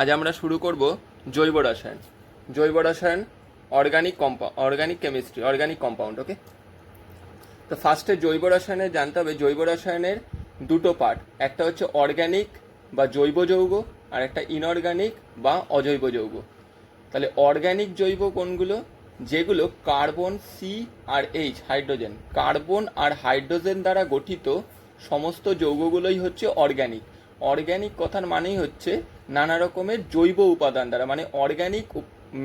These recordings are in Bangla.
আজ আমরা শুরু করব জৈব রসায়ন। জৈব রসায়ন, অর্গানিক কেমিস্ট্রি, অর্গানিক কম্পাউন্ড। ওকে, তো ফার্স্টে জৈব রসায়নে জানতে হবে জৈব রসায়নের দুটো পার্ট, একটা হচ্ছে অর্গানিক বা জৈব যৌগ, আর একটা ইনঅর্গানিক বা অজৈব যৌগ। তাহলে অর্গানিক জৈব কোনগুলো? যেগুলো কার্বন, সি আর এইচ, হাইড্রোজেন, কার্বন আর হাইড্রোজেন দ্বারা গঠিত সমস্ত যৌগগুলোই হচ্ছে অর্গানিক। অর্গানিক কথার মানেই হচ্ছে নানা রকমের জৈব উপাদান দ্বারা, মানে অর্গানিক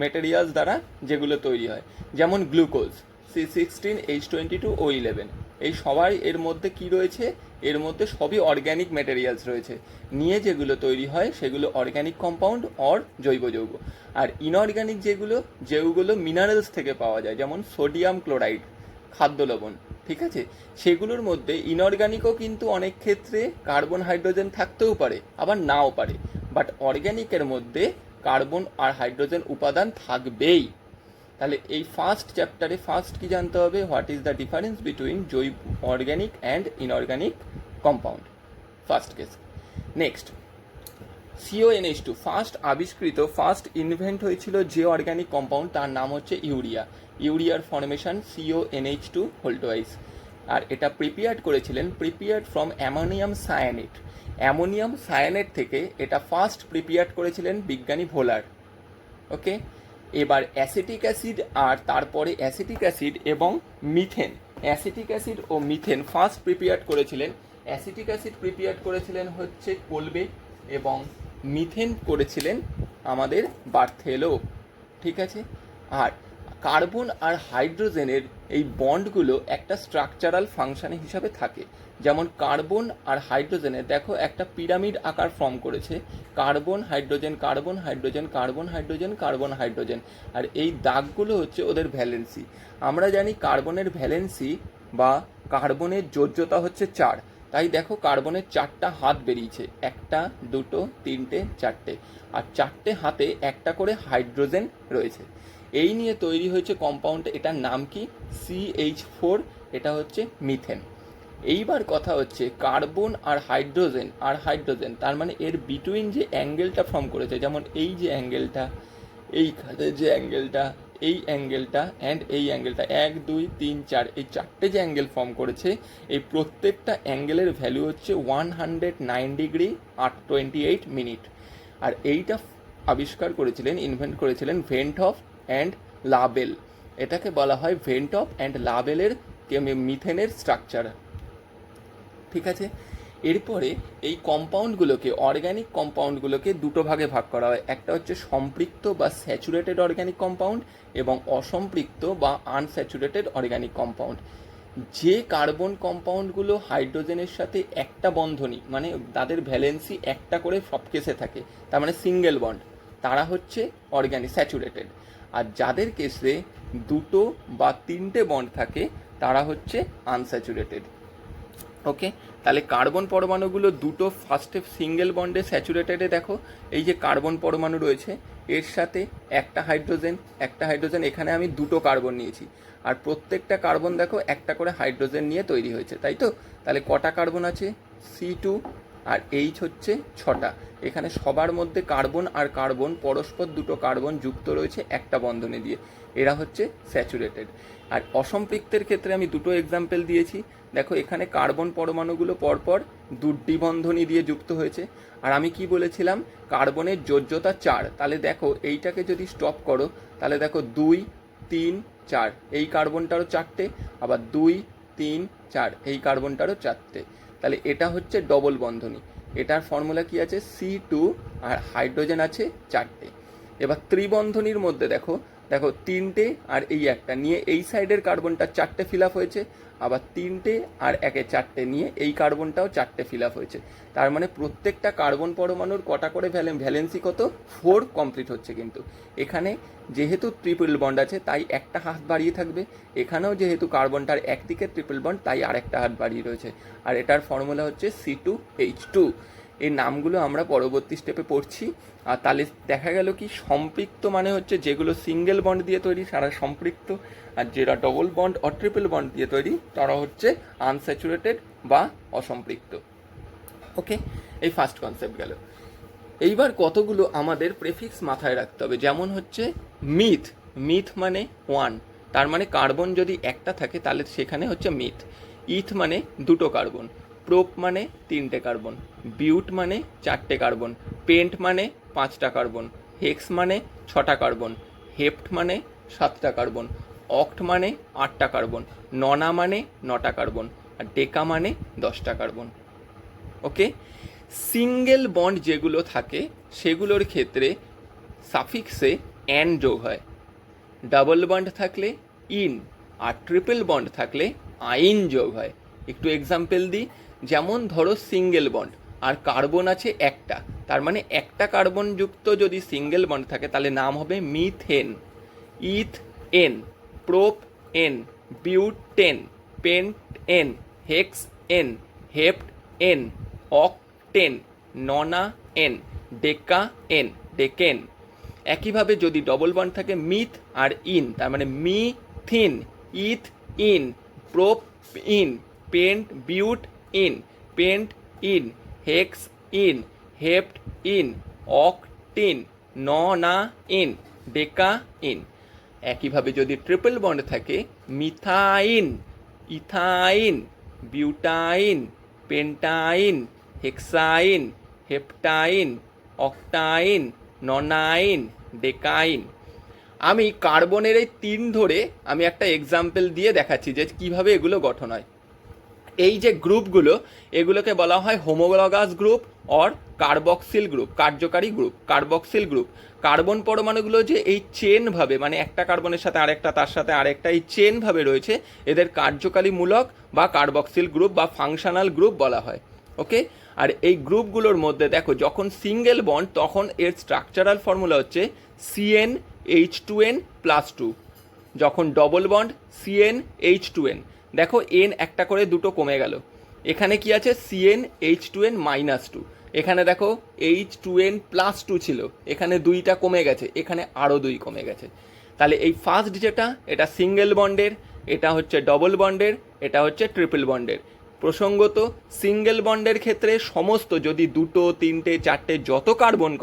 মেটেরিয়ালস দ্বারা যেগুলো তৈরি হয়, যেমন গ্লুকোজ, C16H22O11, এই সবাই এর মধ্যে কি রয়েছে? এর মধ্যে সবই অর্গ্যানিক ম্যাটেরিয়ালস রয়েছে, নিয়ে যেগুলো তৈরি হয় সেগুলো অর্গ্যানিক কম্পাউন্ড অর জৈব যৌগ। আর ইনঅর্গ্যানিক যেগুলো মিনারেলস থেকে পাওয়া যায়, যেমন সোডিয়াম ক্লোরাইড, খাদ্য লবণ, ঠিক আছে, সেগুলোর মধ্যে ইনঅর্গ্যানিকও কিন্তু অনেক ক্ষেত্রে কার্বন হাইড্রোজেন থাকতেও পারে, আবার নাও পারে, বাট অর্গ্যানিকের মধ্যে কার্বন আর হাইড্রোজেন উপাদান থাকবেই। তাহলে এই ফার্স্ট চ্যাপ্টারে ফার্স্ট কি জানতে হবে? What is the difference between জৈব organic and inorganic compound, first case. Next, CONH2 first আবিষ্কৃত, ফার্স্ট ইনভেন্ট হয়েছিল যে অর্গ্যানিক কম্পাউন্ড, তার নাম হচ্ছে ইউরিয়া। ইউরিয়ার ফর্মেশন CONH2 হোল্টওয়াইজ, আর এটা prepared from ammonium cyanate. Ammonium cyanate থেকে এটা ফার্স্ট প্রিপেয়ার্ড করেছিলেন বিজ্ঞানী ভোলার। ওকে, এবার অ্যাসিটিক অ্যাসিড, আর তারপরে অ্যাসিটিক অ্যাসিড এবং মিথেন, অ্যাসিটিক অ্যাসিড ও মিথেন ফার্স্ট প্রিপেয়ার্ড করেছিলেন। অ্যাসিটিক অ্যাসিড প্রিপেয়ার্ড করেছিলেন হচ্ছে কোলবে, এবং মিথেন করেছিলেন আমাদের বার্থেলো, ঠিক আছে। আর কার্বন আর হাইড্রোজেনের এই বন্ডগুলো একটা স্ট্রাকচারাল ফাংশন হিসাবে থাকে, যেমন কার্বন আর হাইড্রোজেনের দেখো একটা পিরামিড আকার ফর্ম করেছে, carbon hydrogen carbon hydrogen carbon hydrogen carbon hydrogen, আর এই দাগগুলো হচ্ছে ওদের ভ্যালেন্সি। আমরা জানি কার্বনের ভ্যালেন্সি বা কার্বনের যোজ্যতা হচ্ছে 4, তাই দেখো কার্বনের 4টা হাত বেরিয়েছে, 1 2 3 4, আর 4টে হাতে একটা করে হাইড্রোজেন রয়েছে। এই নিয়ে তৈরি হয়েছে কম্পাউন্ড, এটার নাম কি? CH4, এটা হচ্ছে মিথেন। এইবার কথা হচ্ছে কার্বন আর হাইড্রোজেন, তার মানে এর বিটুইন যে অ্যাঙ্গেলটা ফর্ম করেছে, যেমন এই যে অ্যাঙ্গেলটা, এইখানে যে অ্যাঙ্গেলটা, এই অ্যাঙ্গেলটা অ্যান্ড এই অ্যাঙ্গেলটা, 1 2 3 4, এই 4টে যে অ্যাঙ্গেল ফর্ম করেছে, এই প্রত্যেকটা অ্যাঙ্গেলের ভ্যালু হচ্ছে 109 ডিগ্রি 28 মিনিট। আর এইটা ইনভেন্ট করেছিলেন ভেন্টহফ অ্যান্ড লাবেল। এটাকে বলা হয় ভেন্টহফ অ্যান্ড লাবেলের মিথেনের স্ট্রাকচার, ঠিক আছে। এরপরে এই কম্পাউন্ডগুলোকে, অর্গ্যানিক কম্পাউন্ডগুলোকে দুটো ভাগে ভাগ করা হয়, একটা হচ্ছে সম্পৃক্ত বা স্যাচুরেটেড অর্গ্যানিক কম্পাউন্ড, এবং অসম্পৃক্ত বা আনস্যাচুরেটেড অর্গ্যানিক কম্পাউন্ড। যে কার্বন কম্পাউন্ডগুলো হাইড্রোজেনের সাথে একটা বন্ধনী, মানে তাদের ভ্যালেন্সি একটা করে সব কেসে থাকে, তার মানে সিঙ্গেল বন্ড, তারা হচ্ছে অর্গ্যানিক স্যাচুরেটেড। আর যাদের কেসে 2 বা 3টে বন্ড থাকে তারা হচ্ছে আনস্যাচুরেটেড। ওকে, তাহলে কার্বন পরমাণুগুলো দুটো ফার্স্টে সিঙ্গেল বন্ডে স্যাচুরেটেডে দেখো, এই যে কার্বন পরমাণু রয়েছে এর সাথে একটা হাইড্রোজেন, এখানে আমি 2টো কার্বন নিয়েছি, আর প্রত্যেকটা কার্বন দেখো একটা করে হাইড্রোজেন নিয়ে তৈরি হয়েছে, তাই তো। তাহলে কটা কার্বন আছে? C2, আর H হচ্ছে 6টা। এখানে সবার মধ্যে কার্বন আর কার্বন পরস্পর 2টো কার্বন যুক্ত রয়েছে একটা বন্ধনে দিয়ে, এরা হচ্ছে স্যাচুরেটেড। আর অসম্পৃক্তের ক্ষেত্রে আমি 2টো এক্সাম্পল দিয়েছি, দেখো এখানে কার্বন পরমাণুগুলো পরপর 2টি বন্ধনী দিয়ে যুক্ত হয়েছে। আর আমি কি বলেছিলাম? কার্বনের যোজ্যতা 4, তাহলে দেখো এইটাকে যদি স্টপ করো তাহলে দেখো 2 3 4, এই কার্বনটারও 4টে, আবার 2 3 4, এই কার্বনটারও 4টে, তাহলে এটা হচ্ছে ডবল বন্ধনী। এটার ফর্মুলা কি আছে? C2, আর হাইড্রোজেন আছে 4টে। এবার ত্রিবন্ধনীর মধ্যে দেখো 3টে আর এই একটা নিয়ে এই সাইডের কার্বনটা 4টে ফিল আপ হয়েছে, আবার 3টে আর 1 4টে নিয়ে এই কার্বনটাও 4টে ফিল আপ হয়েছে। তার মানে প্রত্যেকটা কার্বন পরমাণুর কটা করে ভ্যালেন্সি কত? 4 কমপ্লিট হচ্ছে। কিন্তু এখানে যেহেতু ট্রিপল বন্ড আছে তাই একটা হাত বাড়িয়ে থাকবে, এখানেও যেহেতু কার্বনটার একদিকে ট্রিপল বন্ড তাই আরেকটা হাত বাড়িয়ে রয়েছে, আর এটার ফর্মুলা হচ্ছে C2H2। এই নামগুলো আমরা পরবর্তী স্টেপে পড়ছি। আর তাহলে দেখা গেল কি, সম্পৃক্ত মানে হচ্ছে যেগুলো সিঙ্গেল বন্ড দিয়ে তৈরি তারা সম্পৃক্ত, আর যেটা double bond or triple bond দিয়ে তৈরি তারা হচ্ছে আনস্যাচুরেটেড বা অসম্পৃক্ত। ওকে, এই ফার্স্ট কনসেপ্ট গেল। এইবার কতগুলো আমাদের প্রেফিক্স মাথায় রাখতে হবে, যেমন হচ্ছে মিথ। মিথ মানে 1, তার মানে কার্বন যদি একটা থাকে তাহলে সেখানে হচ্ছে মিথ। ইথ মানে 2টো কার্বন, প্রোপ মানে 3টে কার্বন, বিউট মানে 4টে কার্বন, পেন্ট মানে 5টা কার্বন, হেক্স মানে 6টা কার্বন, হেপ্ট মানে 7টা কার্বন, অক্ট মানে 8টা কার্বন, ননা মানে 9টা কার্বন, আর ডেকা মানে 10টা কার্বন। ওকে, সিঙ্গেল বন্ড যেগুলো থাকে সেগুলোর ক্ষেত্রে সাফিক্সে অ্যান যোগ হয়, ডাবল বন্ড থাকলে ইন, আর ট্রিপল বন্ড থাকলে আইন যোগ হয়। একটু এক্সাম্পল দিই, যেমন ধরো সিঙ্গেল বন্ড আর কার্বন আছে একটা, তার মানে একটা কার্বন যুক্ত যদি সিঙ্গেল বন্ড থাকে তাহলে নাম হবে methane. Ethane, propane, butane, pentane, hexane, heptane, octane, nonane, decane, decane. একইভাবে যদি ডবল বন্ড থাকে মিথ আর ইন, তার মানে methene, ethene, propene, পেন্ট butene, pentene, hexene, heptene, octene, nonene, decene. একইভাবে যদি ট্রিপল বন্ড থাকে methyne, ethyne, butyne, pentyne, hexyne, heptyne, octyne, nonyne, decyne. আমি কার্বনের এই 3 ধরে আমি একটা এক্সাম্পল দিয়ে দেখাচ্ছি যে কিভাবে এগুলো গঠন হয়। এই যে গ্রুপগুলো এগুলোকে বলা হয় homologous group or carboxyl group, কার্যকারী গ্রুপ, কার্বক্সিল গ্রুপ। কার্বন পরমাণুগুলো যে এই চেনভাবে, মানে একটা কার্বনের সাথে আরেকটা, তার সাথে আরেকটা, এই চেনভাবে রয়েছে, এদের কার্যকারীমূলক বা কার্বক্সিল গ্রুপ বা ফাংশনাল গ্রুপ বলা হয়। ওকে, আর এই গ্রুপগুলোর মধ্যে দেখো যখন সিঙ্গেল বন্ড তখন এর স্ট্রাকচারাল ফর্মুলা হচ্ছে CnH2n+2, যখন ডবল বন্ড CnH2n। দেখো এন একটা করে দুটো কমে গেল, এখানে কি আছে CnH2n-2, এখানে দেখো H2n+2 ছিল, এখানে 2টা কমে গেছে, এখানে আরও 2 কমে গেছে। তাহলে এই ফার্স্ট যেটা এটা সিঙ্গেল বন্ডের, এটা হচ্ছে ডবল বন্ডের, এটা হচ্ছে ট্রিপল বন্ডের। প্রসঙ্গত সিঙ্গেল বন্ডের ক্ষেত্রে সমস্ত যদি 2, 3, 4টে যত কার্বন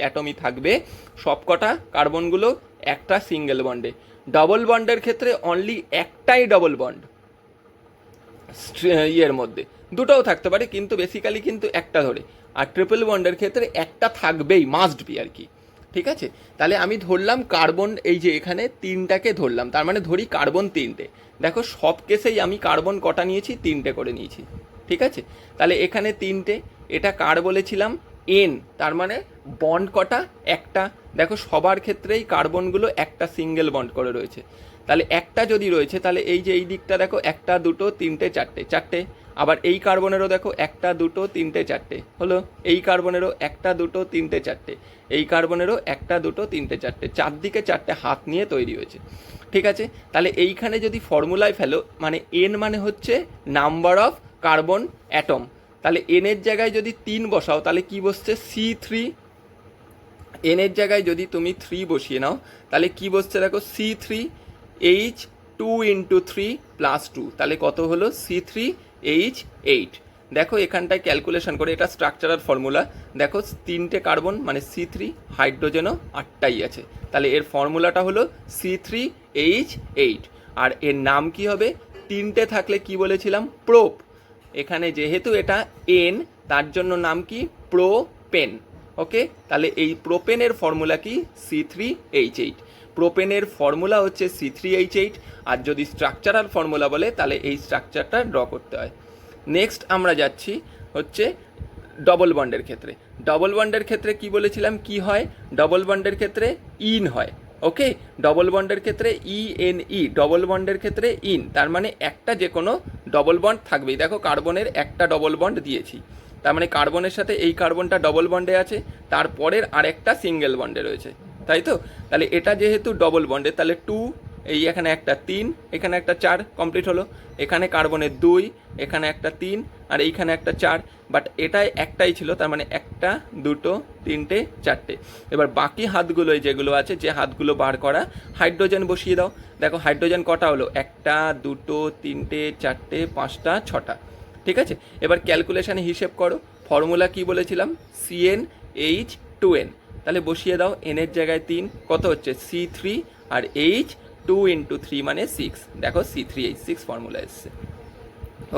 অ্যাটমই থাকবে সবকটা কার্বনগুলো একটা সিঙ্গেল বন্ডে। ডবল বন্ডের ক্ষেত্রে অনলি একটাই ডবল বন্ড ইয়ের মধ্যে, দুটোও থাকতে পারে কিন্তু বেসিক্যালি কিন্তু একটা ধরে। আর ট্রিপল বন্ডের ক্ষেত্রে একটা থাকবেই, মাস্ট বি আর কি। ঠিক আছে, তাহলে আমি ধরলাম কার্বন, এই যে এখানে 3টাকে ধরলাম, তার মানে ধরি কার্বন 3টে। দেখো সব কেসেই আমি কার্বন কটা নিয়েছি, 3টে করে নিয়েছি। ঠিক আছে, তাহলে এখানে 3টে, এটা কার বলেছিলাম এন, তার মানে বন্ড কটা একটা। দেখো সবার ক্ষেত্রেই কার্বনগুলো একটা সিঙ্গেল বন্ড করে রয়েছে, তাহলে একটা যদি রয়েছে তাহলে এই যে এই দিকটা দেখো 1, 2, 3, 4টে। আবার এই কার্বনেরও দেখো 1, 2, 3, 4টে হলো, এই কার্বনেরও 1, 2, 3, 4টে, এই কার্বনেরও 1, 2, 3, 4টে, চারদিকে 4টে হাত নিয়ে তৈরি হয়েছে। ঠিক আছে, তাহলে এইখানে যদি ফর্মুলায় ফেলো, মানে এন মানে হচ্ছে নাম্বার অফ কার্বন অ্যাটম, তাহলে এনের জায়গায় যদি 3 বসাও তাহলে কি বসছে C3, এনের জায়গায় যদি তুমি 3 বসিয়ে নাও তাহলে কি বসছে দেখো C3H2 × 3 + 2, তাহলে কত হলো C3H8। দেখো এখানটায় ক্যালকুলেশন করে, এটা স্ট্রাকচারাল ফর্মুলা, দেখো 3টে কার্বন মানে C3, হাইড্রোজেনও 8টাই আছে, তাহলে এর ফর্মুলাটা হলো C3H8। আর এর নাম কি হবে, 3টে থাকলে কি বলেছিলাম প্রোপ, এখানে যেহেতু এটা এন তার জন্য নাম কি প্রোপেন। ওকে, তাহলে এই প্রোপেনের ফর্মুলা কি C3H8, প্রোপেনের ফর্মুলা হচ্ছে C3H8। আর যদি স্ট্রাকচারাল ফর্মুলা বলে তাহলে এই স্ট্রাকচারটা ড্র করতে হয়। নেক্সট আমরা যাচ্ছি হচ্ছে ডবল বন্ডের ক্ষেত্রে। ডবল বন্ডের ক্ষেত্রে কি বলেছিলাম কি হয়, ডবল বন্ডের ক্ষেত্রে ইন হয়। ওকে, ডবল বন্ডের ক্ষেত্রে ENE, ডবল বন্ডের ক্ষেত্রে ইন, তার মানে একটা যে কোনো ডবল বন্ড থাকবেই। দেখো কার্বনের একটা ডবল বন্ড দিয়েছি, তার মানে কার্বনের সাথে এই কার্বনটা ডবল বন্ডে আছে, তারপরের আরেকটা সিঙ্গেল বন্ডে রয়েছে, তাই তো। তাহলে এটা যেহেতু ডবল বন্ডে তাহলে 2, এই এখানে একটা 3, এখানে একটা 4 কমপ্লিট হলো, এখানে কার্বনের 2, এখানে একটা 3, আর এইখানে একটা 4, বাট এটাই একটাই ছিল, তার মানে 1, 2, 3, 4টে। এবার বাকি হাতগুলোয় যেগুলো আছে, যে হাতগুলো বার করা, হাইড্রোজেন বসিয়ে দাও। দেখো হাইড্রোজেন কটা হলো, 1, 2, 3, 4, 5, 6টা। ঠিক আছে, এবার ক্যালকুলেশানে হিসেব করো, ফর্মুলা কি বলেছিলাম CnH2n+2, H2N। তাহলে বসিয়ে দাও, এনের জায়গায় 3, কত হচ্ছে C3, আর H2 × 3 মানে 6, দেখো C3H6 ফর্মুলা এসছে।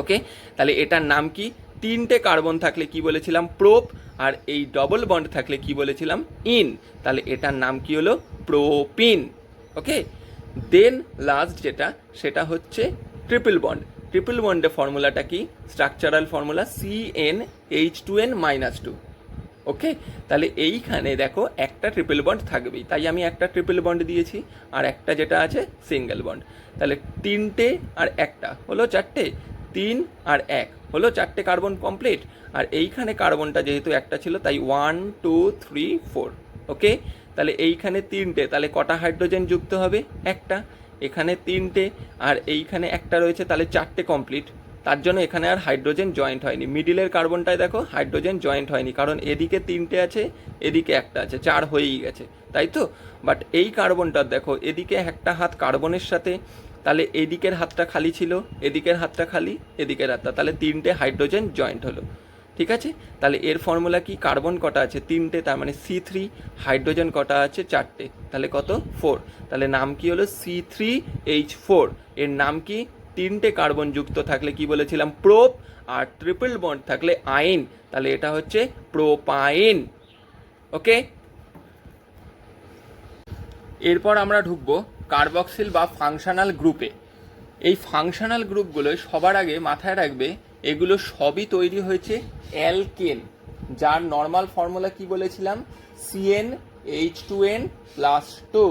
ওকে, তাহলে এটার নাম কি? 3টে কার্বন থাকলে কি বলেছিলাম? প্রোপ, আর এই ডবল বন্ড থাকলে কি বলেছিলাম? ইন। তাহলে এটার নাম কি হলো? প্রোপিন। ওকে, দেন লাস্ট যেটা, সেটা হচ্ছে ট্রিপল বন্ড। ট্রিপল বন্ডের ফর্মুলাটা কি? Structural formula CnH2n-2। ওকে, তাহলে এইখানে দেখো একটা ট্রিপল বন্ড থাকবেই, তাই আমি একটা ট্রিপল বন্ড দিয়েছি, আর একটা যেটা আছে সিঙ্গেল বন্ড। তাহলে 3টে আর একটা হলো 4টে, 3 আর 1 হলো 4টে কার্বন কমপ্লিট। আর এইখানে কার্বনটা যেহেতু একটা ছিল, তাই 1 2 3 4। ওকে, তাহলে এইখানে 3টে, তাহলে কটা হাইড্রোজেন যুক্ত হবে? একটা। এখানে 3টে আর এইখানে একটা রয়েছে, তাহলে 4টে কমপ্লিট। তার জন্য এখানে আর হাইড্রোজেন জয়েন্ট হয়নি। মিডিলের কার্বনটায় দেখো হাইড্রোজেন জয়েন্ট হয়নি, কারণ এদিকে 3টে আছে, এদিকে একটা আছে, 4 হয়েই গেছে, তাই তো। বাট এই কার্বনটার দেখো এদিকে একটা হাত কার্বনের সাথে, তাহলে এদিকের হাতটা খালি ছিল, এদিকের হাতটা খালি, এদিকের হাতটা, তাহলে 3টে হাইড্রোজেন জয়েন্ট হলো। ঠিক আছে, তাহলে এর ফর্মুলা কি? কার্বন কটা আছে? 3টে, তার মানে C3। হাইড্রোজেন কটা আছে? 4টে, তাহলে কত? 4। তাহলে নাম কি হলো? C3H4। এর নাম কি? 3টে কার্বন যুক্ত থাকলে কি বলেছিলাম? প্রোপ, আর ট্রিপল বন্ড থাকলে আইন, তাহলে এটা হচ্ছে প্রোপাইন। ওকে, এরপর আমরা ঢুকবো কার্বক্সিল বা ফাংশনাল গ্রুপে। এই ফাংশনাল গ্রুপগুলো সবার আগে মাথায় রাখবে, এগুলো সবই তৈরি হয়েছে অ্যালকেন, যার নর্মাল ফর্মুলা কি বলেছিলাম? CnH2n+2।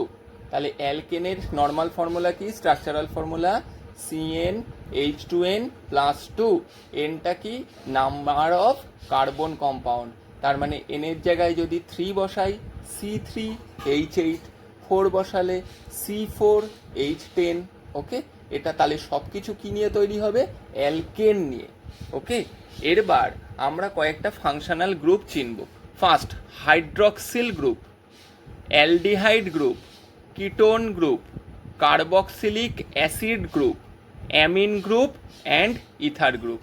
তাহলে অ্যালকেনের নর্মাল ফর্মুলা কি? Structural formula CnH2n+2। এনটা কি? Number of carbon compound. তার মানে এনের জায়গায় যদি 3 বসাই C3H8, 4 বসালে C4H10। ওকে, এটা তাহলে সব কিছু কী নিয়ে তৈরি হবে? অ্যালকেন নিয়ে। ওকে, এরবার আমরা কয়েকটা ফাংশনাল গ্রুপ চিনব। First, hydroxyl group, aldehyde group, ketone group, carboxylic acid group, amine group and ether group.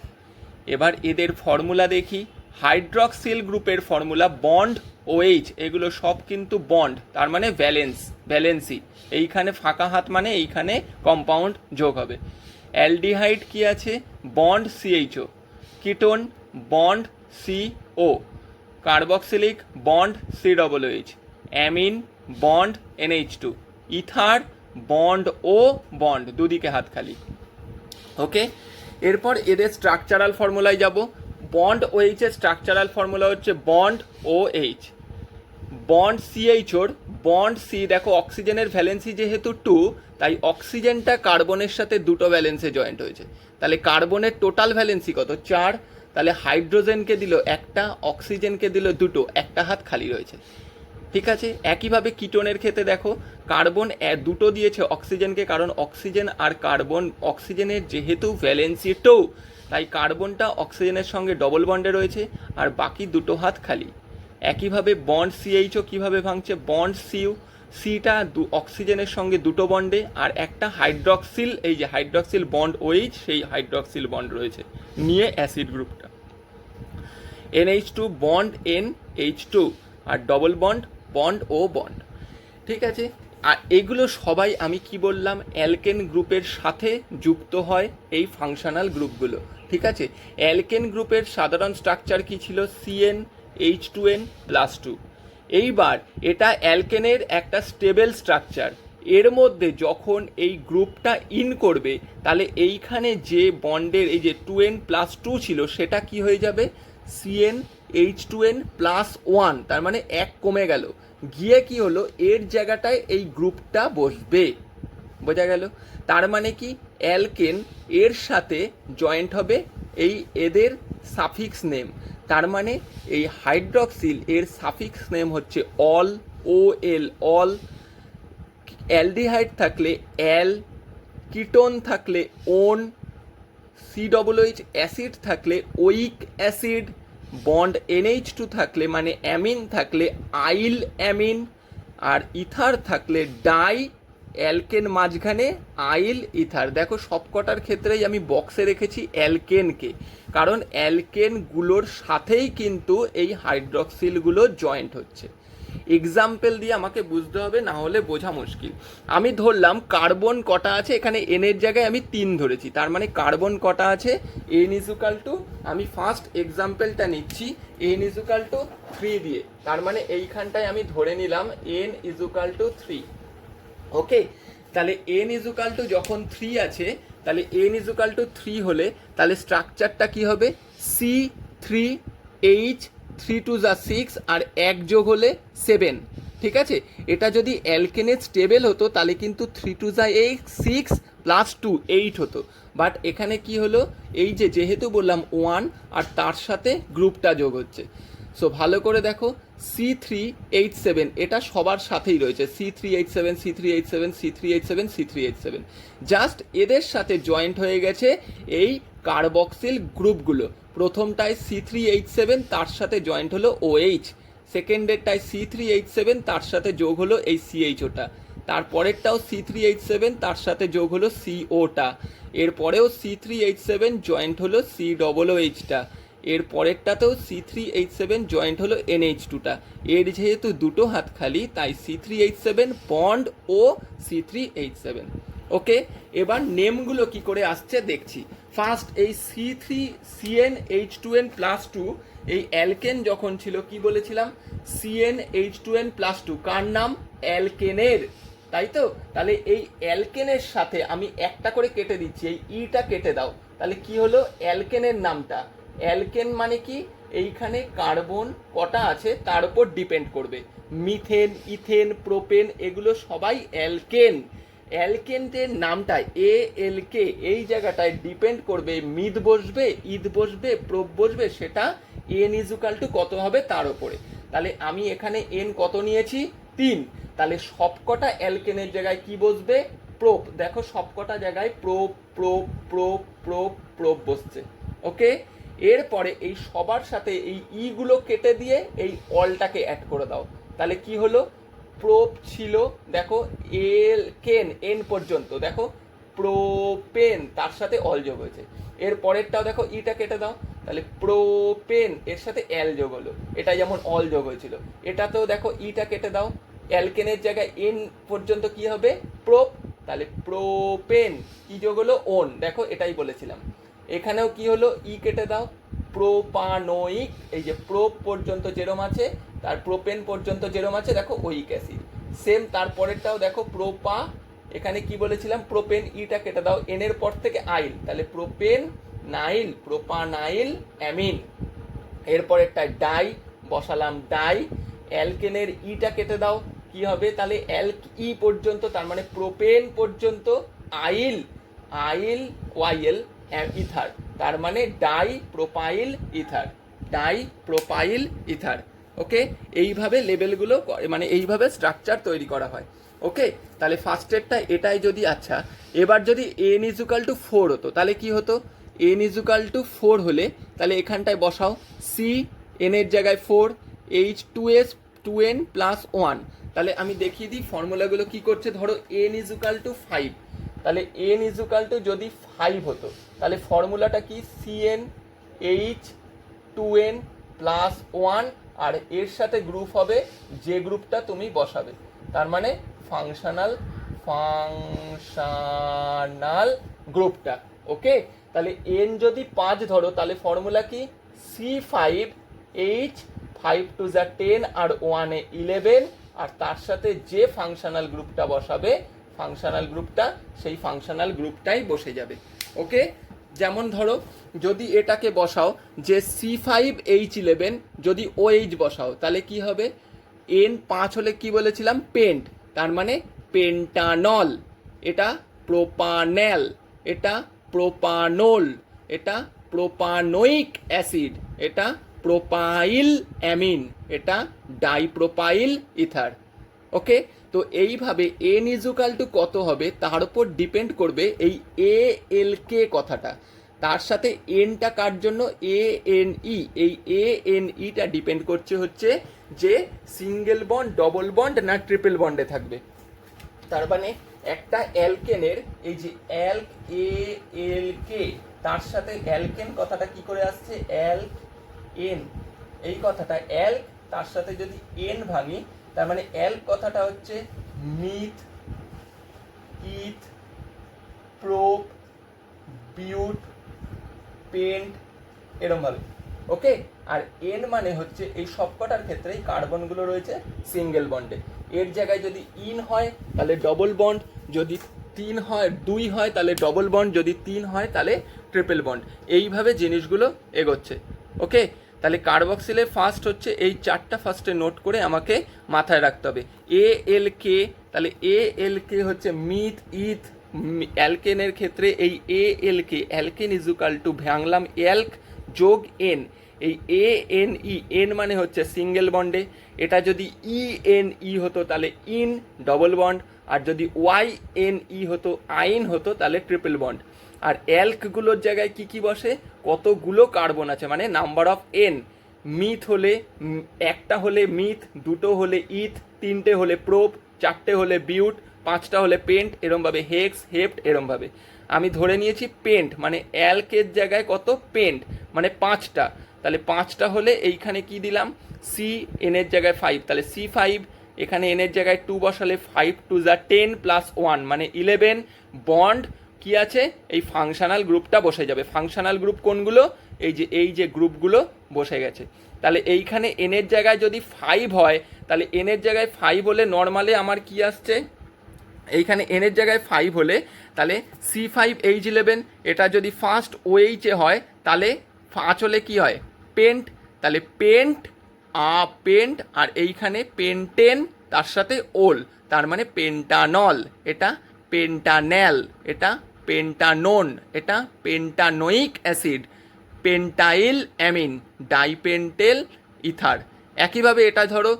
এবার এদের ফর্মুলা দেখি। হাইড্রক্সিল গ্রুপের ফর্মুলা বন্ড OH, এগুলো সব কিন্তু বন্ড, তার মানে ভ্যালেন্সি। এইখানে ফাঁকা হাত মানে এইখানে কম্পাউন্ড যোগ হবে। অ্যালডিহাইড কি আছে? Bond CHO। Ketone bond CO। Carboxylic bond COOH। Amine bond NH2। Ether bond O bond, দুদিকে হাত খালি। ওকে, এরপর এদের স্ট্রাকচারাল ফর্মুলায় যাব। বন্ড OH এর স্ট্রাকচারাল ফর্মুলা হচ্ছে বন্ড OH। বন্ড CHOর বন্ড C, দেখো অক্সিজেনের ভ্যালেন্সি যেহেতু 2, তাই অক্সিজেনটা কার্বনের সাথে দুটো ভ্যালেন্সে জয়েন্ট হয়েছে। তাহলে কার্বনের টোটাল ভ্যালেন্সি কত? 4। তাহলে হাইড্রোজেনকে দিল একটা, অক্সিজেনকে দিল দুটো, একটা হাত খালি রয়েছে। ঠিক আছে, একইভাবে কিটোনের ক্ষেত্রে দেখো কার্বন দুটো দিয়েছে অক্সিজেনকে, কারণ অক্সিজেন আর কার্বন, অক্সিজেনের যেহেতু ভ্যালেন্সি 2, তাই কার্বনটা অক্সিজেনের সঙ্গে ডবল বন্ডে রয়েছে, আর বাকি দুটো হাত খালি। একইভাবে বন্ড CHO কীভাবে ভাঙছে? বন্ড সিটা অক্সিজেনের সঙ্গে দুটো বন্ডে, আর একটা হাইড্রক্সিল, এই যে হাইড্রক্সিল বন্ড OH, সেই হাইড্রক্সিল বন্ড রয়েছে নিয়ে অ্যাসিড গ্রুপটা। NH2 বন্ড NH2, আর ডবল বন্ড ও বন্ড। ঠিক আছে, আর এগুলো সবাই আমি কি বললাম? অ্যালকেন গ্রুপের সাথে যুক্ত হয় এই ফাংশনাল গ্রুপগুলো। ঠিক আছে, অ্যালকেন গ্রুপের সাধারণ স্ট্রাকচার কি ছিল? CnH2n+2। এইবার এটা অ্যালকেনের একটা স্টেবল স্ট্রাকচার। এর মধ্যে যখন এই গ্রুপটা ইন করবে, তাহলে এইখানে যে বন্ডের এই যে 2n+2 ছিল, সেটা কি হয়ে যাবে? CnH2n+1। তার মানে 1 কমে গেল, গিয়ে কি হলো? এর জায়গাটায় এই গ্রুপটা বসবে। বোঝা গেল? তার মানে কি? অ্যালকেন এর সাথে জয়েন্ট হবে এই এদের সাফিক্স নেম। তার মানে এই হাইড্রক্সিল এর সাফিক্স নেম হচ্ছে অল, OL, অল। অ্যালডিহাইড থাকলে অ্যাল, কিটোন থাকলে ওন, COOH অ্যাসিড থাকলে ওইক অ্যাসিড, বন্ড NH2 থাকলে মানে অ্যামিন থাকলে আইল অ্যামিন, আর ইথার থাকলে ডাই অ্যালকেন মাঝখানে, আইল ইথার। দেখো সবকটার ক্ষেত্রেই আমি বক্সে রেখেছি অ্যালকেনকে, কারণ অ্যালকেনগুলোর সাথেই কিন্তু এই হাইড্রক্সিলগুলো জয়েন্ট হচ্ছে। এক্সাম্পল দিয়ে আমাকে বুঝতে হবে, না হলে বোঝা মুশকিল। আমি ধরলাম কার্বন কটা আছে, এখানে এনের জায়গায় আমি 3 ধরেছি, তার মানে কার্বন কটা আছে, এন ইজুকাল টু, আমি ফার্স্ট এক্সাম্পলটা নিচ্ছি এন ইজুকাল টু 3 দিয়ে, তার মানে এইখানটায় আমি ধরে নিলাম এন ইজুকাল টু 3। ওকে, তাহলে এন ইজুকাল টু যখন 3 আছে, তাহলে এন ইজুকাল টু 3 হলে তাহলে স্ট্রাকচারটা কি হবে, C3H, 3 2 যা 6 আর 1 যোগ হলে 7। ঠিক আছে, এটা যদি অ্যালকেনের স্টেবল হতো তাহলে কিন্তু 3 2 যা 8, 6 প্লাস 2 8 হতো। বাট এখানে কি হলো, এই যে যেহেতু বললাম 1 আর তার সাথে গ্রুপটা যোগ হচ্ছে। সো ভালো করে দেখো, C3H7 এটা সবার সাথেই রয়েছে, C3H7, C3H7, C3H7, C3H7, just এদের সাথে জয়েন্ট হয়ে গেছে এই কার্বক্সিল গ্রুপগুলো। প্রথমটায় C3H7 তার সাথে জয়েন্ট হলো OH, সেকেন্ডেরটায় C3H7 তার সাথে যোগ হলো এই CHOটা, তারপরেরটাও C3H7 তার সাথে যোগ হলো COটা, এরপরেও C3H7 জয়েন্ট হলো COOHটা, এর পরেরটাতেও C3H7 জয়েন্ট হলো NH2টা। এর যেহেতু দুটো হাত খালি তাই C3H7 বন্ড ও C3H7। ওকে, এবার নেমগুলো কি করে আসছে দেখছি। ফার্স্ট এই C3CnH2n+2, এই অ্যালকেন যখন ছিল কি বলেছিলাম, CnH2n+2 কার নাম, অ্যালকেনের, তাই তো? তাহলে এই অ্যালকেনের সাথে আমি একটা করে কেটে দিচ্ছি, এই ইটা কেটে দাও, তাহলে কি হলো, অ্যালকেনের নামটা। অ্যালকেন মানে কি, এইখানে কার্বন কটা আছে তার উপর ডিপেন্ড করবে, মিথেন, ইথেন, প্রোপেন, এগুলো সবাই অ্যালকেন। অ্যালকেনের নামটা ALK এই জায়গাটায় ডিপেন্ড করবে, মিথ বসবে, ইথ বসবে, প্রোপ বসবে, সেটা এন ইজুকাল টু কত হবে তার উপরে। তাহলে আমি এখানে এন কত নিয়েছি, 3, তাহলে সবকটা অ্যালকেনের জায়গায় কি বসবে, প্রোপ। দেখো সবকটা জায়গায় prop prop prop prop prop বসছে। ওকে, এরপরে এই সবার সাথে এই ইগুলো কেটে দিয়ে এই অলটাকে অ্যাড করে দাও, তাহলে কি হলো, প্রোপ ছিল, দেখো এলকেন এন পর্যন্ত, দেখো প্রোপেন তার সাথে অল যোগ হয়েছে। এর পরেরটাও দেখো ইটা কেটে দাও, তাহলে প্রোপেন এর সাথে এল যোগ হলো, এটা যেমন অল যোগ হয়েছিল। এটাতেও দেখো ইটা কেটে দাও, অ্যালকেনের জায়গায় এন পর্যন্ত কি হবে, প্রোপ, তাহলে প্রোপেন কি যোগ হলো, ওন, দেখো এটাই বলেছিলাম। এখানেও কি হলো, ই কেটে দাও, প্রোপানোইক, এই যে প্রোপ পর্যন্ত যেরম আছে তার প্রোপেন পর্যন্ত যেরম আছে, দেখো ওইক অ্যাসিড। সেম তারপরেরটাও দেখো প্রোপা, এখানে কি বলেছিলাম, প্রোপেন, ইটা কেটে দাও, এনের পর থেকে আইল, তাহলে প্রোপেন নাইল, প্রোপানাইল অ্যামিন। এরপরেরটা ডাই বসালাম, ডাই, অ্যালকেনের ইটা কেটে দাও, কি হবে, তাহলে অ্যালক ই পর্যন্ত, তার মানে প্রোপেন পর্যন্ত, আইল, আইল ওয়াইএল ইথার, তার মানে die propyl ether, die propyl ether. ওকে, এইভাবে লেভেলগুলো মানে এইভাবে স্ট্রাকচার তৈরি করা হয়। ওকে, তাহলে ফার্স্টেরটা এটাই যদি, আচ্ছা এবার যদি এন ইজুকাল টু 4 হতো তাহলে কি হতো, এন ইজুকাল টু 4 হলে তাহলে এখানটায় বসাও সি, এন এর জায়গায় 4, H2S 2n+1, তাহলে আমি দেখিয়ে দিই ফর্মুলাগুলো কি করছে। ধরো এন ইজুকাল টু 5, তাহলে এন ইজুকাল টু যদি 5 হতো তাহলে ফর্মুলাটা কি, CnH2n+1, আর এর সাথে গ্রুপ হবে যে গ্রুপটা তুমি বসাবে, তার মানে ফাংশনাল গ্রুপটা। ওকে, তাহলে এন যদি 5 ধরো তাহলে ফর্মুলা কি, C5H, 5 2 যা 10 আর 1 এ 11, আর তার সাথে যে ফাংশনাল গ্রুপটা বসাবে, ফাংশনাল গ্রুপটা সেই ফাংশনাল গ্রুপটাই বসে যাবে। ওকে, যেমন ধরো যদি এটাকে বসাও যে C5H11, যদি OH বসাও তাহলে কি হবে, N5 হলে কি বলেছিলাম, পেন্ট, তার মানে পেন্টানল, এটা প্রোপানেল, এটা প্রোপানোল, এটা প্রোপানোইক অ্যাসিড, এটা প্রোপাইল অ্যামিন, এটা ডাইপ্রোপাইল ইথার। ওকে, তো এইভাবে এন ইজুকাল টু কত হবে তার উপর ডিপেন্ড করবে এই ALK কথাটা, তার সাথে এনটা কার জন্য, ANE, এই ANEটা ডিপেন্ড করছে হচ্ছে যে সিঙ্গেল বন্ড, ডবল বন্ড না ট্রিপল বন্ডে থাকবে। তার মানে একটা অ্যালকেনের এই যে অ্যালক এ এল কে, তার সাথে অ্যালকেন কথাটা কি করে আসছে, অ্যালক এন, এই কথাটা অ্যালক, তার সাথে যদি এন ভাঙি তার মানে অ্যালক কথাটা হচ্ছে মিথ, ইথ, প্রোপ, বিউট, পেন্ট, এরমভাবে। ওকে, আর এন মানে হচ্ছে এই সবকটার ক্ষেত্রেই কার্বনগুলো রয়েছে সিঙ্গেল বন্ডে। এর জায়গায় যদি ইন হয় তাহলে ডবল বন্ড, যদি 2 হয় তাহলে ডবল বন্ড, যদি 3 হয় তাহলে ট্রিপল বন্ড। এইভাবে জিনিসগুলো এগোচ্ছে। ওকে, তাহলে কার্বক্সিলের ফার্স্ট হচ্ছে এই 4টা ফার্স্টে নোট করে আমাকে মাথায় রাখতে হবে। এ এল কে, তাহলে এ এল কে হচ্ছে মিথ, ইথ। অ্যালকেনের ক্ষেত্রে এই এ এল কে, অ্যালকেন ইজ ইকুয়াল টু ভাঙলাম অ্যালক যোগ এন, এই এ এন ই, এন মানে হচ্ছে সিঙ্গেল বন্ডে। এটা যদি ই এন ই হতো তাহলে ইন, ডবল বন্ড, আর যদি ওয়াই এন ই হতো, আইন হতো, তাহলে ট্রিপল বন্ড। আর অ্যালকগুলোর জায়গায় কি কি বসে, কতগুলো কার্বন আছে মানে নাম্বার অফ এন। মিথ হলে একটা হলে মিথ, 2টো হলে ইথ, 3টে হলে প্রোপ, 4টে হলে বিউট, 5টা হলে পেন্ট, এরমভাবে হেক্স, হেপ্ট, এরমভাবে। আমি ধরে নিয়েছি পেন্ট মানে অ্যালকের জায়গায় কত, পেন্ট মানে 5টা, তাহলে 5টা হলে এইখানে কি দিলাম, সি, এনের জায়গায় 5, তাহলে C5, এখানে এনের জায়গায় 2 বসালে 5 2 যা 10 প্লাস 1 মানে 11 বন্ড। কি আছে, এই ফাংশনাল গ্রুপটা বসে যাবে। ফাংশনাল গ্রুপ কোনগুলো, এই যে গ্রুপগুলো বসে গেছে। তাহলে এইখানে এনের জায়গায় যদি 5 হয় তাহলে এনের জায়গায় 5 হলে নর্মালে আমার কি আসছে, এইখানে এনের জায়গায় 5 হলে তাহলে C5H11, এটা যদি ফার্স্ট OH এ হয় তাহলে 5 হলে কি হয়, পেন্ট, তাহলে পেন্ট পেন্ট, আর এইখানে পেন্টেন তার সাথে ওল, তার মানে পেন্টানল, এটা পেন্টানেল, এটা পেন্টানোন, এটা পেন্টানোইক অ্যাসিড, পেন্টাইল অ্যামিন, ডাইপেন্টেল ইথার। একইভাবে এটা ধরো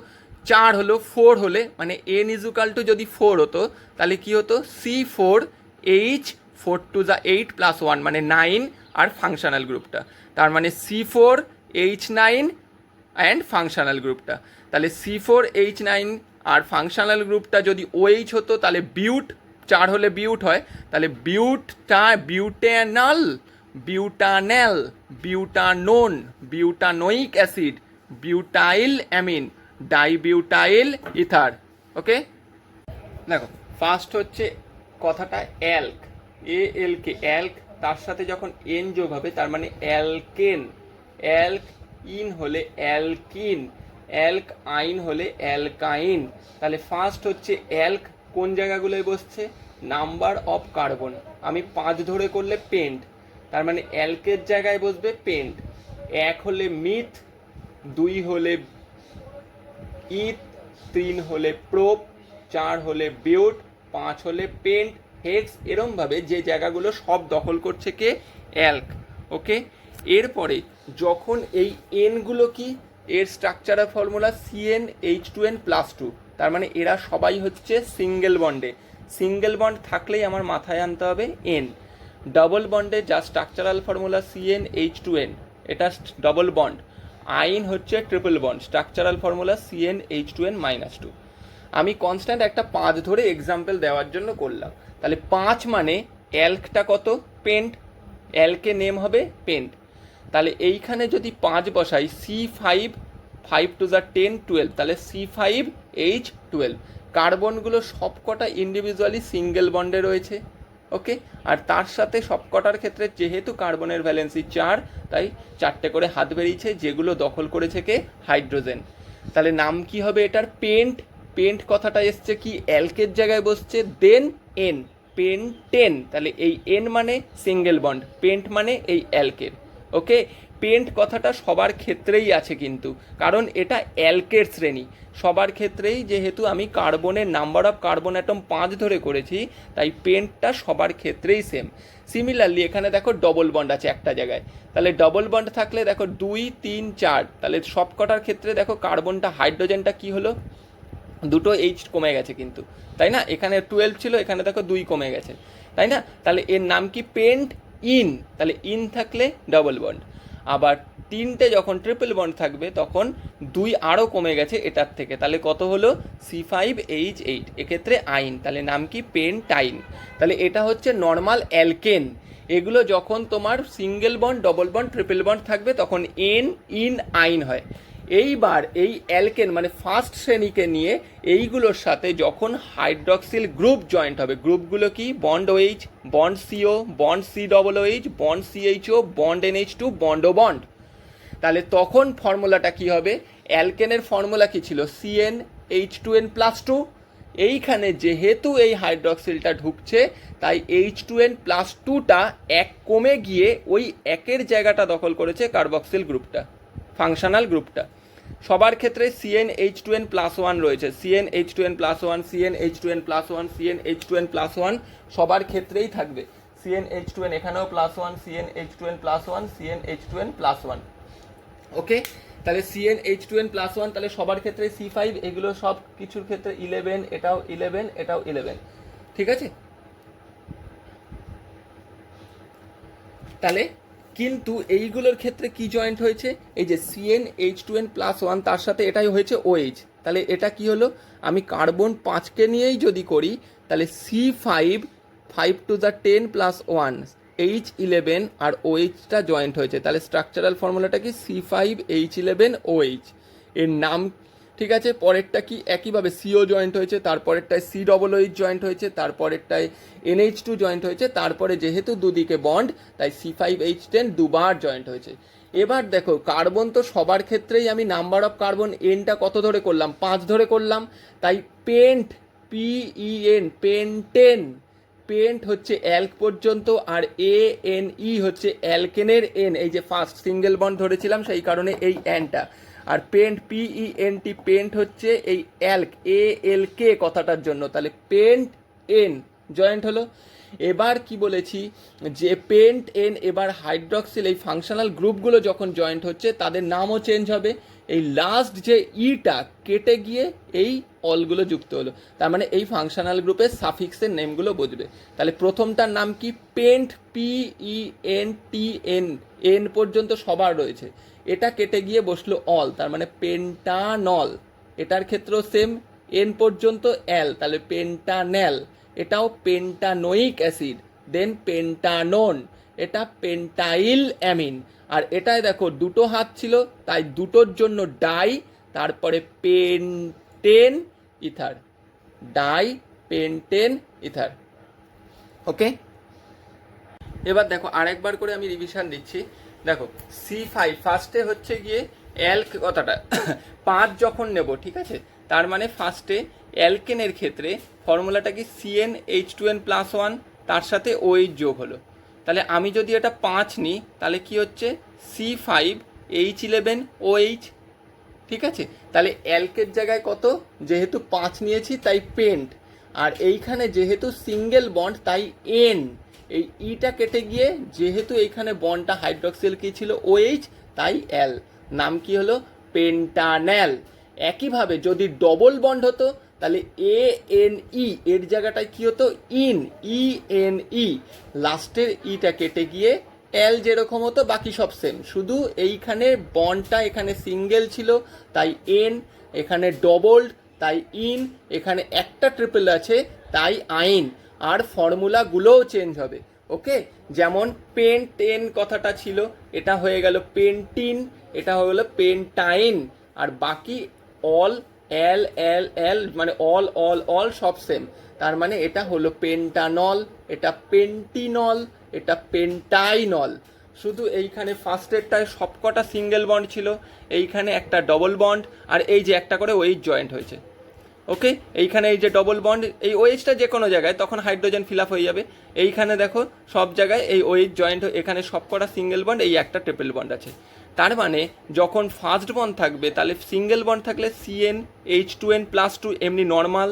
4 হলো, 4 হলে মানে এন ইজুকাল টু যদি 4 হতো তাহলে কি হতো, C4H, 4 2 যা 8 প্লাস 1 মানে 9, আর ফাংশনাল গ্রুপটা তার মানে C4H9 অ্যান্ড ফাংশনাল গ্রুপটা, তাহলে C4H9 আর ফাংশনাল গ্রুপটা যদি OH হতো তাহলে বিউট, 4 হলে বিউট হয়, তাহলে butanal, butanol, butanone, butanoic acid, butyl amine, dibutyl ether. Okay, দেখো ফার্স্ট হচ্ছে কথাটা অ্যালক, ALK, অ্যালক, তার সাথে যখন এন যোগ হবে তার মানে অ্যালকেন, অ্যালক ইন হলে অ্যালকিন, অ্যালক আইন হলে অ্যালকাইন। তাহলে ফার্স্ট হচ্ছে অ্যালক, কোন জায়গাগুলোয় বসছে, নাম্বার অফ কার্বন, আমি 5 ধরে করলে পেন্ট, তার মানে অ্যালকের জায়গায় বসবে পেন্ট। 1 হলে মিথ, 2 হলে ইথ, 3 হলে প্রোপ, 4 হলে বিউট, 5 হলে পেন্ট, হেক্স, এরমভাবে যে জায়গাগুলো সব দখল করছে কে, অ্যালক। ওকে, এরপরে যখন এই এনগুলো কি, এর স্ট্রাকচারাল ফর্মুলা CnH2n+2, তার মানে এরা সবাই হচ্ছে সিঙ্গেল বন্ডে। সিঙ্গেল বন্ড থাকলেই আমার মাথায় আনতে হবে এন। ডবল বন্ডে যা স্ট্রাকচারাল ফর্মুলা CnH2n, এটা ডবল বন্ড। আইন হচ্ছে triple bond, structural formula CnH2n-2। আমি কনস্ট্যান্ট একটা 5 ধরে এক্সাম্পল দেওয়ার জন্য করলাম। তাহলে 5 মানে অ্যালকটা কত, পেন্ট, অ্যালকে নেম হবে পেন্ট, তাহলে এইখানে যদি 5 বসাই, C5, 5 2 যা 10 12, তাহলে C5H12। কার্বনগুলো সবকটা ইন্ডিভিজুয়ালি সিঙ্গেল বন্ডে রয়েছে। ওকে, আর তার সাথে সবকটার ক্ষেত্রে যেহেতু কার্বনের ভ্যালেন্সি 4, তাই 4টে করে হাত বেরিয়েছে, যেগুলো দখল করেছে কে, হাইড্রোজেন। তাহলে নাম কি হবে এটার, পেন্ট। পেন্ট কথাটা এসছে কি, অ্যালকের জায়গায় বসছে, দেন এন, পেন্টেন, তাহলে এই এন মানে সিঙ্গেল বন্ড, পেন্ট মানে এই অ্যালকের। ওকে, পেন্ট কথাটা সবার ক্ষেত্রেই আছে কিন্তু, কারণ এটা অ্যালকের শ্রেণী, সবার ক্ষেত্রেই, যেহেতু আমি কার্বনের নাম্বার অফ কার্বন অ্যাটম 5 ধরে করেছি, তাই পেন্টটা সবার ক্ষেত্রেই সেম। সিমিলারলি এখানে দেখো ডবল বন্ড আছে একটা জায়গায়, তাহলে ডবল বন্ড থাকলে দেখো 2 3 4, তাহলে সব কটার ক্ষেত্রে দেখো কার্বনটা, হাইড্রোজেনটা কি হলো, 2টো H কমে গেছে কিন্তু, তাই না, এখানে 12 ছিল, এখানে দেখো 2 কমে গেছে, তাই না, তাহলে এর নাম কি, পেন্ট ইন, তাহলে ইন থাকলে ডবল বন্ড। আবার তিনটে যখন ট্রিপল বন্ড থাকবে তখন 2 আরও কমে গেছে এটার থেকে, তাহলে কত হলো C5H8, এক্ষেত্রে আইন, তাহলে নাম কি পেন্টাইন। তাহলে এটা হচ্ছে নর্মাল অ্যালকেন। এগুলো যখন তোমার single bond, double bond, triple bond থাকবে তখন এন ইন আইন হয়। এইবার এই অ্যালকেন মানে ফার্স্ট শ্রেণীকে নিয়ে এইগুলোর সাথে যখন হাইড্রক্সিল গ্রুপ জয়েন্ট হবে, গ্রুপগুলো কি bond OH, bond CO, bond COOH, bond CHO, bond NH2, bond ও বন্ড, তাহলে তখন ফর্মুলাটা কি হবে? অ্যালকেনের ফর্মুলা কি ছিল? CnH2n+2। এইখানে যেহেতু এই হাইড্রক্সিলটা ঢুকছে তাই H2n+2টা এক কমে গিয়ে ওই একের জায়গাটা দখল করেছে কার্বক্সিল গ্রুপটা, ফাংশনাল গ্রুপটা। সবার ক্ষেত্রে CnH2n+1 রয়েছে, CnH2n+1, CnH2n+1, CnH2n+1 সবার ক্ষেত্রেই থাকবে। CnH2n এখানেও +1, CnH2n+1, CnH2n+1। ওকে, তাহলে CnH2n+1 তাহলে সবার ক্ষেত্রে C5, এগুলো সব কিছুর ক্ষেত্রে 11, এটাও 11, এটাও 11, ঠিক আছে। তাহলে কিন্তু এইগুলোর ক্ষেত্রে কি জয়েন্ট হয়েছে? এই যে CnH2n+1 তার সাথে এটাই হয়েছে OH, তাহলে এটা কি হলো? আমি কার্বন 5কে নিয়েই যদি করি তাহলে C5, 5 to the 10 + 1, H11 R OHটা joint হয়েছে, তাহলে স্ট্রাকচারাল ফর্মুলাটা কি C5H11OH, এর নাম, ঠিক আছে। পরেরটা কি? একইভাবে CO জয়েন্ট হয়েছে, তারপরেরটায় COOH জয়েন্ট হয়েছে, তারপরেরটায় NH2 জয়েন্ট হয়েছে, তারপরে যেহেতু দুদিকে বন্ড তাই C5H10 দুবার জয়েন্ট হয়েছে। এবার দেখো কার্বন তো সবার ক্ষেত্রেই আমি নাম্বার অফ কার্বন এনটা কত ধরে করলাম? 5 ধরে করলাম, তাই পেন্ট, PEN, পেন্টেন, পেন্ট হচ্ছে অ্যাল্ক পর্যন্ত, আর ANE হচ্ছে অ্যালকেনের এন, এই যে ফার্স্ট সিঙ্গেল বন্ড ধরেছিলাম সেই কারণে এই অ্যানটা। আর পেন্ট, PENT, পেন্ট হচ্ছে এই অ্যাল্ক, ALK কথাটার জন্য, তাহলে পেন্ট এন জয়েন্ট হলো। এবার কি বলেছি যে পেন্ট এন, এবার হাইড্রক্সিল এই ফাংশনাল গ্রুপগুলো যখন জয়েন্ট হচ্ছে তাদের নামও চেঞ্জ হবে। এই লাস্ট যে ইটা কেটে গিয়ে এই অলগুলো যুক্ত হলো, তার মানে এই ফাংশনাল গ্রুপের সাফিক্সের নেমগুলো বুঝবে। তাহলে প্রথমটার নাম কি? পেন্ট, PENTN, এন পর্যন্ত সবার রয়েছে, এটা কেটে গিয়ে বসলো অল, তার মানে পেন্টানল। এটার ক্ষেত্রেও সেম, এন পর্যন্ত অ্যাল, তাহলে পেন্টানেল। এটাও পেন্টানোইক অ্যাসিড, দেন পেন্টানোন, এটা পেন্টাইল অ্যামিন। আর এটাই দেখো দুটো হাত ছিল তাই দুটোর জন্য ডাই, তারপরে pentane ether, die pentane ether. ওকে, এবার দেখো আরেকবার করে আমি রিভিশন দিচ্ছি। দেখো C5 ফার্স্টে হচ্ছে গিয়ে অ্যালক কথাটা 5 যখন নেব, ঠিক আছে, তার মানে ফার্স্টে অ্যালকেনের ক্ষেত্রে ফর্মুলাটা কি CnH2n+1 তার সাথে OH যোগ হলো, তাহলে আমি যদি এটা 5 নিই তাহলে কি হচ্ছে C5H11OH, ঠিক আছে। তাহলে অ্যালকের জায়গায় কত? যেহেতু 5 নিয়েছি তাই পেন্ট, আর এইখানে যেহেতু সিঙ্গেল বন্ড তাই এন, এই ইটা কেটে গিয়ে যেহেতু এইখানে বন্ডটা হাইড্রক্সিল কি ছিল OH, তাই অ্যাল, নাম কি হলো? পেন্টানেল। একইভাবে যদি ডবল বন্ড হতো তাহলে ANE, এর জায়গাটায় কি হতো? ইন, ENE, লাস্টের ইটা কেটে গিয়ে এল যেরকম হতো বাকি সব সেম, শুধু এইখানে বন্ডটা এখানে সিঙ্গেল ছিল তাই এন, এখানে ডবল তাই ইন, এখানে একটা ট্রিপল আছে তাই আইন, আর ফর্মুলাগুলোও চেঞ্জ হবে। ওকে, যেমন পেন্টেন কথাটা ছিল, এটা হয়ে গেল পেন্টিন, এটা হয়ে গেল পেন্টাইন, আর বাকি অল এল এল এল মানে অল অল অল সব সেম, তার মানে এটা হলো পেন্টানল, এটা পেন্টিনল, এটা পেন্টাইনল। শুধু এইখানে ফার্স্টেরটায় সবকটা সিঙ্গেল বন্ড ছিল, এইখানে একটা ডবল বন্ড, আর এই যে একটা করে ওয়েজ জয়েন্ট হয়েছে। ওকে, এইখানে এই যে ডবল বন্ড, এই ওয়েজটা যে কোনো জায়গায় তখন হাইড্রোজেন ফিল আপ হয়ে যাবে। এইখানে দেখো সব জায়গায় এই ওয়েজ জয়েন্ট, এখানে সবকটা সিঙ্গেল বন্ড, এই একটা ট্রিপল বন্ড আছে। তার মানে যখন ফার্স্ট বন্ড থাকবে তাহলে সিঙ্গেল বন্ড থাকলে CnH2n+2 এমনি নর্মাল।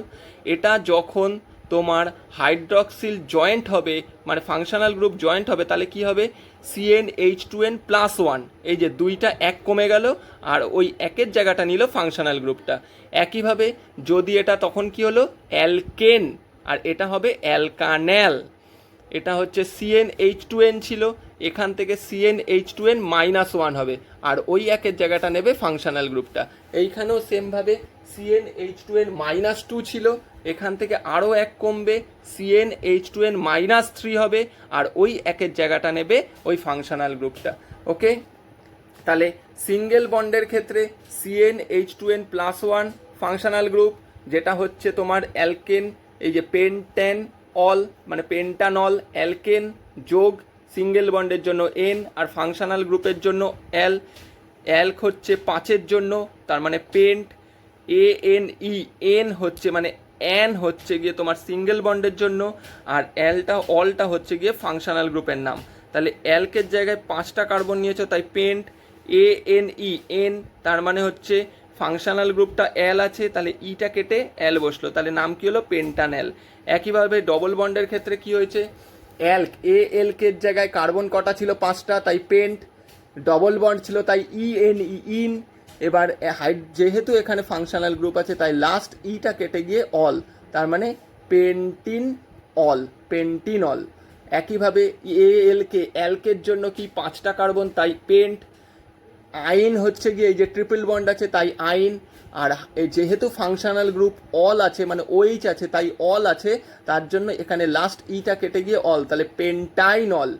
এটা যখন তোমার হাইড্রক্সিল জয়েন্ট হবে মানে ফাংশনাল গ্রুপ জয়েন্ট হবে তাহলে কি হবে? CnH2n+1, এই যে দুইটা এক কমে গেল আর ওই একের জায়গাটা নিল ফাংশনাল গ্রুপটা। একইভাবে যদি এটা তখন কি হলো? অ্যালকেন, আর এটা হবে অ্যালকানেল। এটা হচ্ছে CnH2n ছিল, এখান থেকে CnH2n -1 হবে, আর ওই একের জায়গাটা নেবে ফাংশনাল গ্রুপটা। এইখানেও সেমভাবে CnH2n -2 ছিল, এখান থেকে আরও এক কমবে, CnH2n -3 হবে, আর ওই একের জায়গাটা নেবে ওই ফাংশনাল গ্রুপটা। ওকে, তাহলে সিঙ্গেল বন্ডের ক্ষেত্রে CnH2n +1 ফাংশনাল গ্রুপ, যেটা হচ্ছে তোমার অ্যালকেন, এই যে পেন্টেন অল মানে পেন্টানল অ্যালকেন যোগ সিঙ্গেল বন্ডের জন্য N আর ফাংশনাল গ্রুপের জন্য L। অ্যালক হচ্ছে 5-এর জন্য, তার মানে পেন্ট, ANE, N হচ্ছে মানে অ্যান হচ্ছে গিয়ে তোমার সিঙ্গেল বন্ডের জন্য, আর অলটা হচ্ছে গিয়ে ফাংশনাল গ্রুপের নাম। তাহলে অ্যালকের জায়গায় 5টা কার্বন নিয়েছো, তাই পেন্ট, ANE, N, তার মানে হচ্ছে ফাংশনাল গ্রুপটা L আছে, তাহলে ইটা কেটে L বসলো, তাহলে নাম কি হলো পেন্টানেল। একইভাবে ডবল বন্ডের ক্ষেত্রে কি হয়েছে, অ্যালক ALকের জায়গায় কার্বন কটা ছিল 5টা, তাই পেন্ট, ডবল বন্ড ছিল তাই ENE, ইন। এবার যেহেতু এখানে ফাংশনাল গ্রুপ আছে তাই লাস্ট ইটা কেটে গিয়ে অল, তার মানে পেন্টিন অল, পেন্টিনল। একইভাবে অ্যালকের জন্য কি 5টা কার্বন, তাই পেন্ট, আইন হচ্ছে গিয়ে এই যে ট্রিপল বন্ড আছে তাই আইন, আর যেহেতু ফাংশনাল গ্রুপ অল আছে মানে OH আছে তাই অল আছে, তার জন্য এখানে লাস্ট ইটা কেটে গিয়ে অল, তাহলে পেন্টাইনল।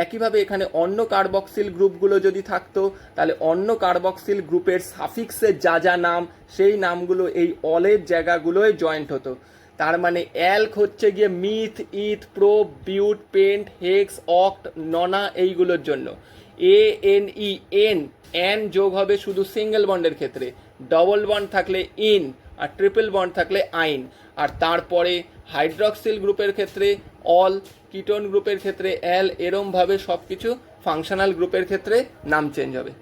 একইভাবে এখানে অন্য কার্বক্সিল গ্রুপগুলো যদি থাকতো তাহলে অন্য কার্বক্সিল গ্রুপের সাফিক্সের যা যা নাম সেই নামগুলো এই অলের জায়গাগুলোয় জয়েন্ট হতো। তার মানে অ্যালক হচ্ছে গিয়ে মিথ, ইথ, প্রো, বিউট, পেন্ট, হেক্স, অক্ট, ননা এইগুলোর জন্য। ANE, N যোগ হবে শুধু সিঙ্গেল বন্ডের ক্ষেত্রে, ডবল বন্ড থাকলে ইন, আর ট্রিপল বন্ড থাকলে আইন। আর তারপরে হাইড্রক্সিল গ্রুপের ক্ষেত্রে অল, কিটোন গ্রুপের ক্ষেত্রে L, এরমভাবে সব কিছু ফাংশনাল গ্রুপের ক্ষেত্রে নাম চেঞ্জ হবে।